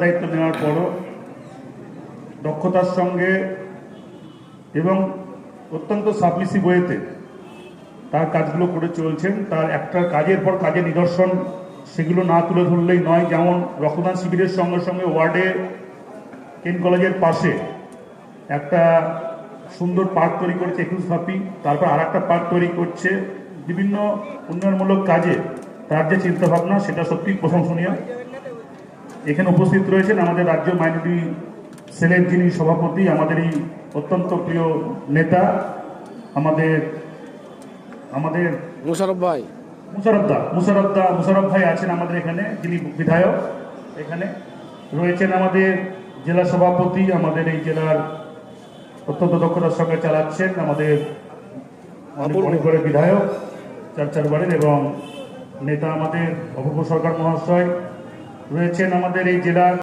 দায়িত্ব নেওয়ার পরও দক্ষতার সঙ্গে এবং অত্যন্ত সাবমিসিভ ওয়েতে তার কাজগুলো করে চলছেন। তার একটা কাজের পর কাজের নিদর্শন সেগুলো না তুলে ধরলেই নয়। যেমন রক্তদান শিবিরের সঙ্গে সঙ্গে ওয়ার্ডে কেন কলেজের পাশে একটা সুন্দর পার্ক তৈরি করেছে একুশভাপি, তারপর আর একটা পার্ক তৈরি করছে। বিভিন্ন উন্নয়নমূলক কাজে তার যে চিন্তাভাবনা সেটা সত্যি প্রশংসনীয়। এখানে উপস্থিত রয়েছেন আমাদের রাজ্য মাইনরিটি সেলের যিনি সভাপতি, আমাদের এই অত্যন্ত প্রিয় নেতা আমাদের আমাদের মুশারফ ভাই। মুশারফ ভাই আছেন আমাদের এখানে, যিনি বিধায়ক। এখানে রয়েছেন আমাদের জেলা সভাপতি, আমাদের এই জেলার অত্যন্ত দক্ষতার সঙ্গে চালাচ্ছেন আমাদের অনেক বড় বিধায়ক, চারবারের, এবং নেতা আমাদের অপূর্ব সরকার মহাশয় রয়েছেন আমাদের এই জেলার।